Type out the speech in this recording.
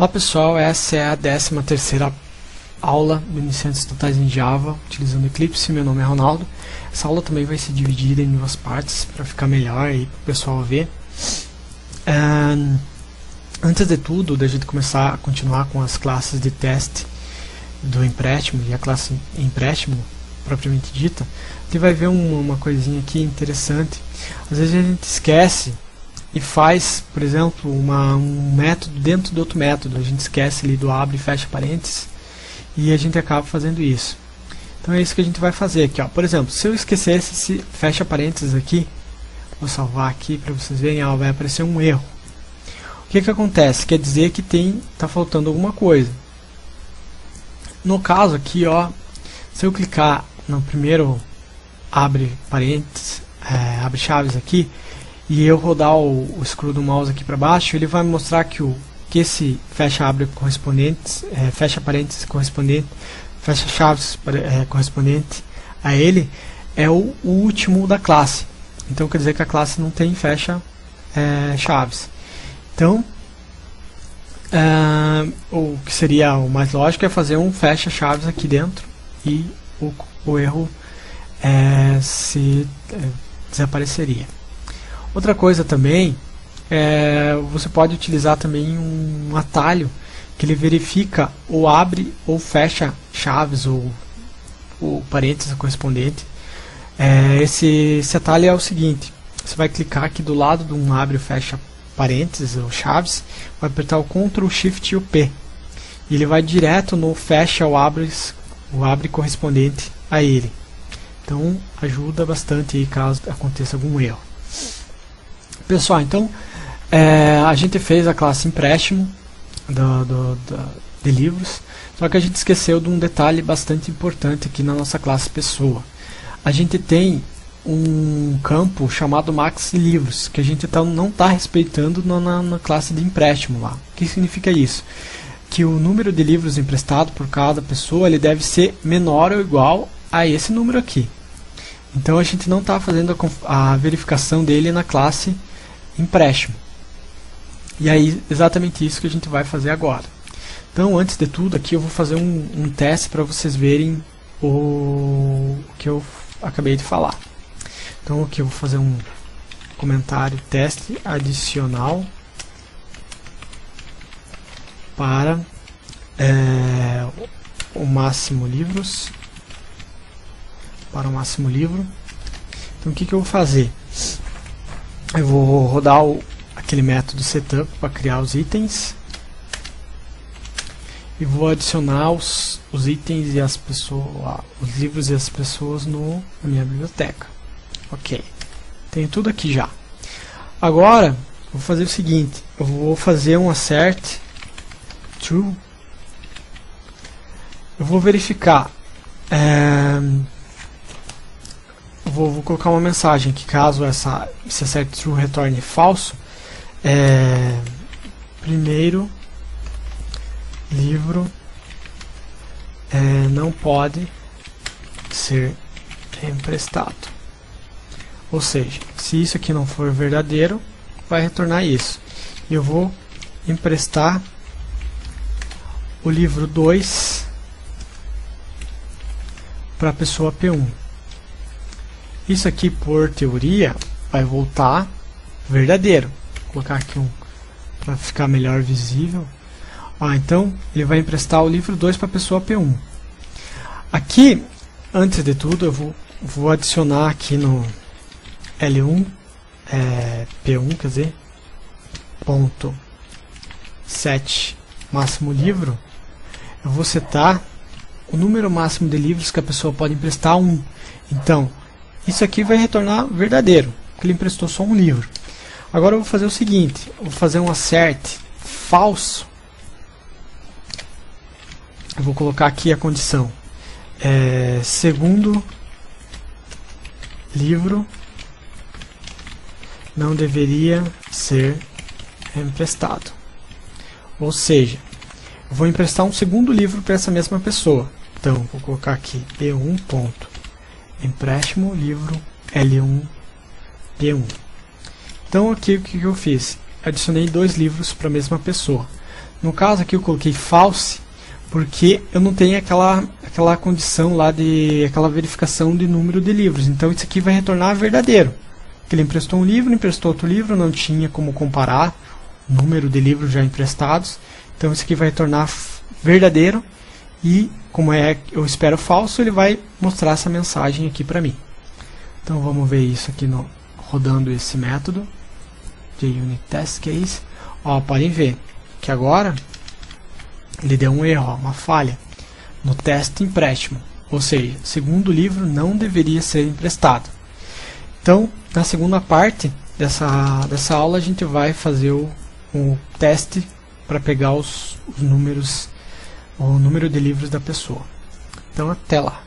Olá pessoal, essa é a 13ª aula do Iniciantes Totais em Java, utilizando Eclipse. Meu nome é Ronaldo. Essa aula também vai ser dividida em duas partes, para ficar melhor aí para o pessoal ver. Antes de tudo, da gente começar a continuar com as classes de teste do empréstimo e a classe empréstimo propriamente dita, a gente vai ver uma coisinha aqui interessante. Às vezes a gente esquece e faz, por exemplo, um método dentro de outro método. A gente esquece ali do abre e fecha parênteses e a gente acaba fazendo isso. Então é isso que a gente vai fazer aqui, ó. Por exemplo, se eu esquecesse esse fecha parênteses aqui, vou salvar aqui para vocês verem, ó, vai aparecer um erro. O que que acontece? Quer dizer que tá faltando alguma coisa. No caso aqui, ó, se eu clicar no primeiro abre parênteses, abre chaves aqui, e eu rodar o scroll do mouse aqui para baixo, ele vai me mostrar que esse fecha abre correspondentes, fecha parênteses correspondente, fecha chaves correspondente a ele é o último da classe. Então quer dizer que a classe não tem fecha chaves. Então o que seria o mais lógico é fazer um fecha chaves aqui dentro e o erro desapareceria. Outra coisa também, você pode utilizar também um atalho que ele verifica ou abre ou fecha chaves ou parênteses correspondente. Esse atalho é o seguinte: você vai clicar aqui do lado de um abre ou fecha parênteses ou chaves, vai apertar o Ctrl, Shift e o P. E ele vai direto no fecha ou abre correspondente a ele. Então ajuda bastante aí caso aconteça algum erro. Pessoal, então a gente fez a classe empréstimo de livros, só que a gente esqueceu de um detalhe bastante importante aqui na nossa classe pessoa. A gente tem um campo chamado max livros, que a gente não está respeitando na classe de empréstimo lá. O que significa isso? Que o número de livros emprestado por cada pessoa ele deve ser menor ou igual a esse número aqui. Então a gente não está fazendo a verificação dele na classe empréstimo. E aí exatamente isso que a gente vai fazer agora. Então antes de tudo aqui eu vou fazer um teste para vocês verem o que eu acabei de falar. Então aqui eu vou fazer um comentário teste adicional para o máximo livros, para o máximo livro. Então o que eu vou fazer? Eu vou rodar aquele método setup para criar os itens e vou adicionar os itens e as pessoas, os livros e as pessoas na minha biblioteca. Ok, tenho tudo aqui já. Agora vou fazer o seguinte: eu vou fazer um assert true. Eu vou verificar. Vou colocar uma mensagem que caso esse assert true retorne falso, primeiro livro não pode ser emprestado. Ou seja, se isso aqui não for verdadeiro, vai retornar isso. E eu vou emprestar o livro 2 para a pessoa P1. Isso aqui, por teoria, vai voltar verdadeiro. Vou colocar aqui para ficar melhor visível. Então, ele vai emprestar o livro 2 para a pessoa P1. Aqui, antes de tudo, eu vou adicionar aqui no L1, P1, quer dizer, ponto set máximo livro. Eu vou setar o número máximo de livros que a pessoa pode emprestar 1. Então, isso aqui vai retornar verdadeiro, porque ele emprestou só um livro. Agora eu vou fazer o seguinte: eu vou fazer um assert falso. Eu vou colocar aqui a condição: segundo livro não deveria ser emprestado. Ou seja, eu vou emprestar um segundo livro para essa mesma pessoa. Então, vou colocar aqui P1 ponto empréstimo livro L1 P1. Então aqui o que eu fiz? Adicionei 2 livros para a mesma pessoa. No caso aqui eu coloquei false, porque eu não tenho aquela condição lá de aquela verificação de número de livros. Então isso aqui vai retornar verdadeiro. Que ele emprestou um livro, emprestou outro livro, não tinha como comparar o número de livros já emprestados. Então isso aqui vai retornar verdadeiro e como eu espero falso, ele vai mostrar essa mensagem aqui para mim. Então vamos ver isso aqui rodando esse método JUnit Test Case. Ó, podem ver que agora ele deu um erro, uma falha no teste empréstimo, ou seja, segundo livro não deveria ser emprestado. Então, na segunda parte dessa aula a gente vai fazer o teste para pegar os números, o número de livros da pessoa. Então, até lá.